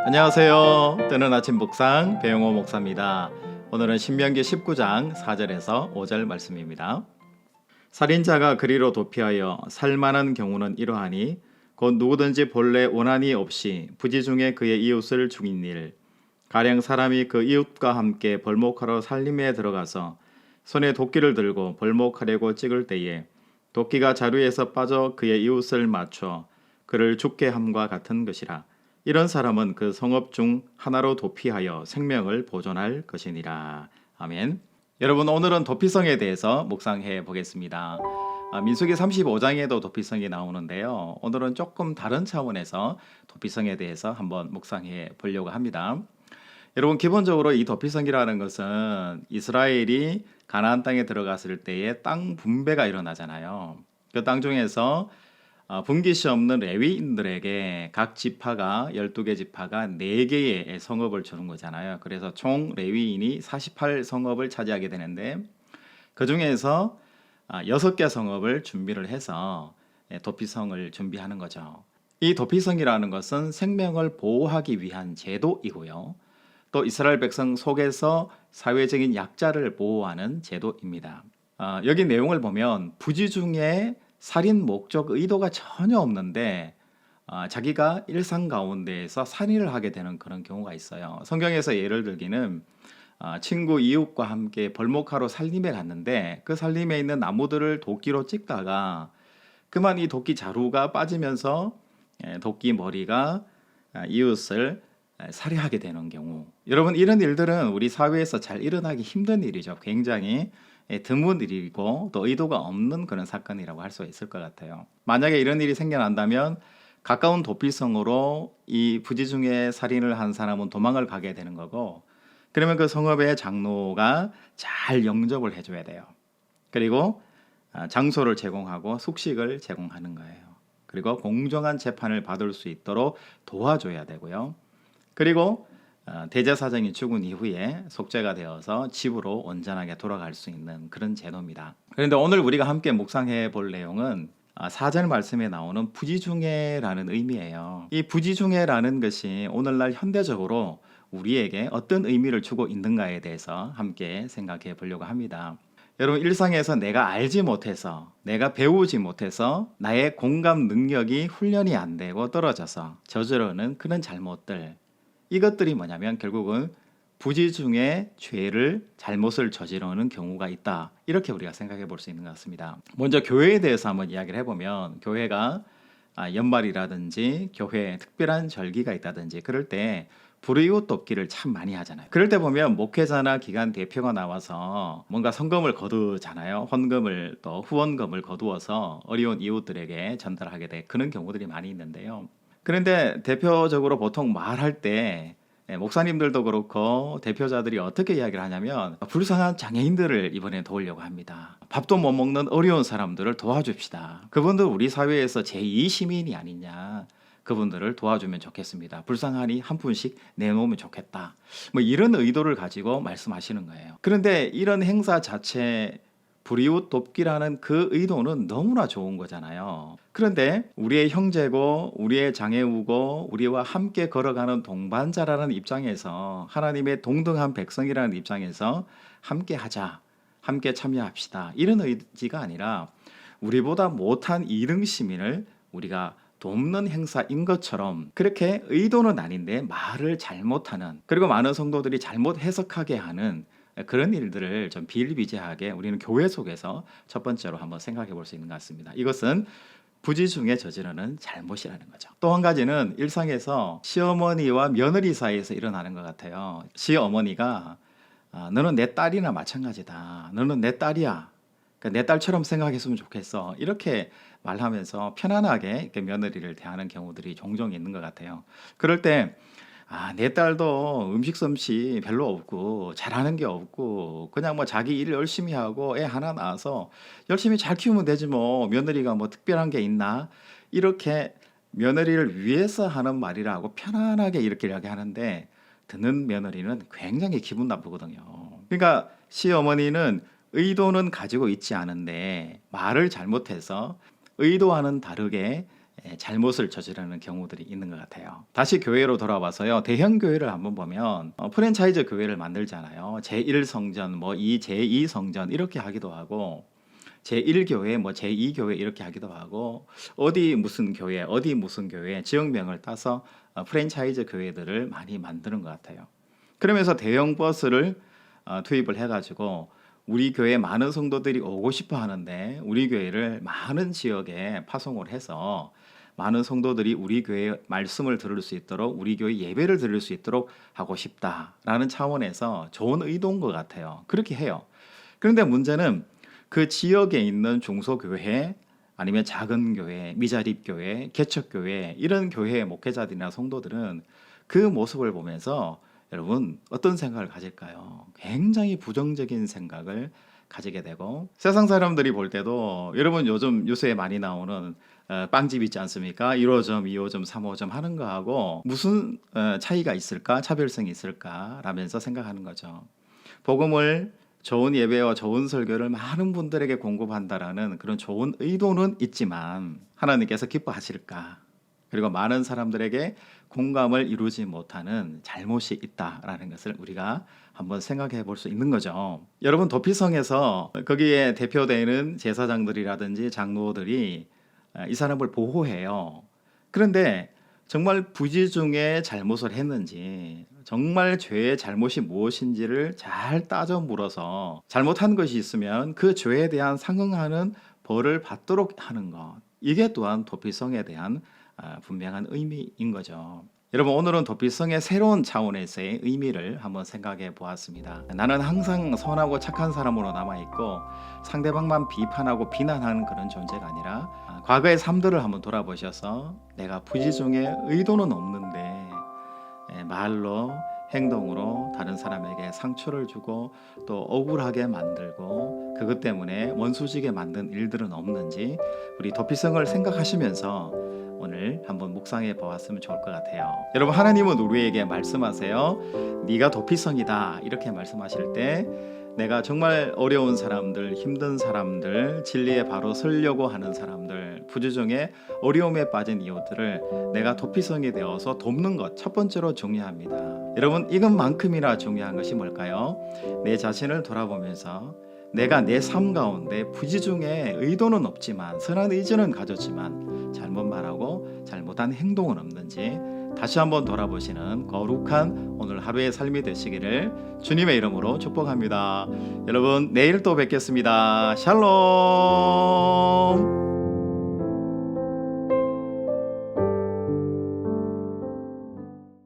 안녕하세요. 뜨는 아침 묵상 배용호 목사입니다. 오늘은 신명기 19장 4절에서 5절 말씀입니다. 살인자가 그리로 도피하여 살만한 경우는 이러하니 곧 누구든지 본래 원한이 없이 부지 중에 그의 이웃을 죽인 일, 가령 사람이 그 이웃과 함께 벌목하러 살림에 들어가서 손에 도끼를 들고 벌목하려고 찍을 때에 도끼가 자루에서 빠져 그의 이웃을 맞춰 그를 죽게 함과 같은 것이라. 이런 사람은 그 성읍 중 하나로 도피하여 생명을 보존할 것이니라. 아멘. 여러분, 오늘은 도피성에 대해서 묵상해 보겠습니다. 민수기 35장에도 도피성이 나오는데요. 오늘은 조금 다른 차원에서 도피성에 대해서 한번 묵상해 보려고 합니다. 여러분, 기본적으로 이 도피성이라는 것은 이스라엘이 가나안 땅에 들어갔을 때에 땅 분배가 일어나잖아요. 그 땅 중에서 분깃이 없는 레위인들에게 각 지파가 12개 지파가 4개의 성읍을 주는 거잖아요. 그래서 총 레위인이 48성읍을 차지하게 되는데 그 중에서 6개 성읍을 준비를 해서 도피성을 준비하는 거죠. 이 도피성이라는 것은 생명을 보호하기 위한 제도이고요. 또 이스라엘 백성 속에서 사회적인 약자를 보호하는 제도입니다. 여기 내용을 보면 부지 중에 살인 목적 의도가 전혀 없는데 자기가 일상 가운데에서 살인을 하게 되는 그런 경우가 있어요. 성경에서 예를 들기는 친구 이웃과 함께 벌목하러 살림에 갔는데 그 살림에 있는 나무들을 도끼로 찍다가 그만 이 도끼 자루가 빠지면서 도끼 머리가 이웃을 살해하게 되는 경우. 여러분, 이런 일들은 우리 사회에서 잘 일어나기 힘든 일이죠. 굉장히 드문 일이고 또 의도가 없는 그런 사건이라고 할 수 있을 것 같아요. 만약에 이런 일이 생겨난다면 가까운 도피성으로 이 부지 중에 살인을 한 사람은 도망을 가게 되는 거고, 그러면 그 성읍의 장로가 잘 영접을 해줘야 돼요. 그리고 장소를 제공하고 숙식을 제공하는 거예요. 그리고 공정한 재판을 받을 수 있도록 도와줘야 되고요. 그리고 대제사장이 죽은 이후에 속죄가 되어서 집으로 온전하게 돌아갈 수 있는 그런 제도입니다. 그런데 오늘 우리가 함께 묵상해 볼 내용은 4절 말씀에 나오는 부지중해라는 의미예요. 이 부지중해라는 것이 오늘날 현대적으로 우리에게 어떤 의미를 주고 있는가에 대해서 함께 생각해 보려고 합니다. 여러분, 일상에서 내가 알지 못해서, 내가 배우지 못해서 나의 공감 능력이 훈련이 안 되고 떨어져서 저지르는 그런 잘못들, 이것들이 뭐냐면 결국은 부지 중에 죄를, 잘못을 저지르는 경우가 있다. 이렇게 우리가 생각해 볼 수 있는 것 같습니다. 먼저 교회에 대해서 한번 이야기를 해보면, 교회가 연말이라든지 교회에 특별한 절기가 있다든지 그럴 때 불이웃 돕기를 참 많이 하잖아요. 그럴 때 보면 목회자나 기관 대표가 나와서 뭔가 헌금을 거두잖아요. 헌금을 또 후원금을 거두어서 어려운 이웃들에게 전달하게 돼 그런 경우들이 많이 있는데요. 그런데 대표적으로 보통 말할 때 목사님들도 그렇고 대표자들이 어떻게 이야기를 하냐면 불쌍한 장애인들을 이번에 도우려고 합니다. 밥도 못 먹는 어려운 사람들을 도와줍시다. 그분들 우리 사회에서 제2시민이 아니냐. 그분들을 도와주면 좋겠습니다. 불쌍하니 한 푼씩 내놓으면 좋겠다. 뭐 이런 의도를 가지고 말씀하시는 거예요. 그런데 이런 행사 자체 불이웃 돕기라는 그 의도는 너무나 좋은 거잖아요. 그런데 우리의 형제고 우리의 장애우고 우리와 함께 걸어가는 동반자라는 입장에서, 하나님의 동등한 백성이라는 입장에서 함께 하자, 함께 참여합시다, 이런 의지가 아니라 우리보다 못한 2등 시민을 우리가 돕는 행사인 것처럼, 그렇게 의도는 아닌데 말을 잘못하는, 그리고 많은 성도들이 잘못 해석하게 하는 그런 일들을 좀 비일비재하게 우리는 교회 속에서 첫 번째로 한번 생각해 볼 수 있는 것 같습니다. 이것은 부지 중에 저지르는 잘못이라는 거죠. 또 한 가지는 일상에서 시어머니와 며느리 사이에서 일어나는 것 같아요. 시어머니가 너는 내 딸이나 마찬가지다. 너는 내 딸이야. 그러니까 내 딸처럼 생각했으면 좋겠어. 이렇게 말하면서 편안하게 이렇게 며느리를 대하는 경우들이 종종 있는 것 같아요. 그럴 때 내 딸도 음식 솜씨 별로 없고 잘하는 게 없고 그냥 뭐 자기 일 열심히 하고 애 하나 낳아서 열심히 잘 키우면 되지 뭐 며느리가 뭐 특별한 게 있나, 이렇게 며느리를 위해서 하는 말이라고 편안하게 이렇게 이야기하는데 듣는 며느리는 굉장히 기분 나쁘거든요. 그러니까 시어머니는 의도는 가지고 있지 않은데 말을 잘못해서 의도와는 다르게 잘못을 저지르는 경우들이 있는 것 같아요. 다시 교회로 돌아와서요. 대형 교회를 한번 보면 프랜차이즈 교회를 만들잖아요. 제1성전, 뭐 제2성전 이렇게 하기도 하고 제1교회, 뭐 제2교회 이렇게 하기도 하고 어디 무슨 교회, 어디 무슨 교회 지역명을 따서 프랜차이즈 교회들을 많이 만드는 것 같아요. 그러면서 대형 버스를 투입을 해가지고 우리 교회 많은 성도들이 오고 싶어 하는데 우리 교회를 많은 지역에 파송을 해서 많은 성도들이 우리 교회 말씀을 들을 수 있도록 우리 교회 예배를 드릴 수 있도록 하고 싶다라는 차원에서 좋은 의도인 것 같아요. 그렇게 해요. 그런데 문제는 그 지역에 있는 중소교회 아니면 작은 교회, 미자립교회, 개척교회 이런 교회의 목회자들이나 성도들은 그 모습을 보면서 여러분 어떤 생각을 가질까요? 굉장히 부정적인 생각을 가지게 되고 세상 사람들이 볼 때도 여러분 요즘 뉴스에 많이 나오는 빵집 있지 않습니까? 1호점, 2호점, 3호점 하는 거하고 무슨 차이가 있을까? 차별성이 있을까? 라면서 생각하는 거죠. 복음을 좋은 예배와 좋은 설교를 많은 분들에게 공급한다라는 그런 좋은 의도는 있지만 하나님께서 기뻐하실까? 그리고 많은 사람들에게 공감을 이루지 못하는 잘못이 있다라는 것을 우리가 한번 생각해 볼 수 있는 거죠. 여러분 도피성에서 거기에 대표되는 제사장들이라든지 장로들이 이 사람을 보호해요. 그런데 정말 부지 중에 잘못을 했는지 정말 죄의 잘못이 무엇인지를 잘 따져 물어서 잘못한 것이 있으면 그 죄에 대한 상응하는 벌을 받도록 하는 것, 이게 또한 도피성에 대한 분명한 의미인 거죠. 여러분 오늘은 도피성의 새로운 차원에서의 의미를 한번 생각해 보았습니다. 나는 항상 선하고 착한 사람으로 남아있고 상대방만 비판하고 비난하는 그런 존재가 아니라 과거의 삶들을 한번 돌아보셔서 내가 부지 중에 의도는 없는데 말로 행동으로 다른 사람에게 상처를 주고 또 억울하게 만들고 그것 때문에 원수지게 만든 일들은 없는지 우리 도피성을 생각하시면서 오늘 한번 묵상해 보았으면 좋을 것 같아요. 여러분 하나님은 우리에게 말씀하세요. 네가 도피성이다 이렇게 말씀하실 때 내가 정말 어려운 사람들, 힘든 사람들, 진리에 바로 서려고 하는 사람들, 부지 중에 어려움에 빠진 이웃들을 내가 도피성이 되어서 돕는 것 첫 번째로 중요합니다. 여러분 이것만큼이나 중요한 것이 뭘까요? 내 자신을 돌아보면서 내가 내 삶 가운데 부지 중에 의도는 없지만 선한 의지는 가졌지만 잘못 말하고 잘못한 행동은 없는지 다시 한번 돌아보시는 거룩한 오늘 하루의 삶이 되시기를 주님의 이름으로 축복합니다. 여러분 내일 또 뵙겠습니다. 샬롬.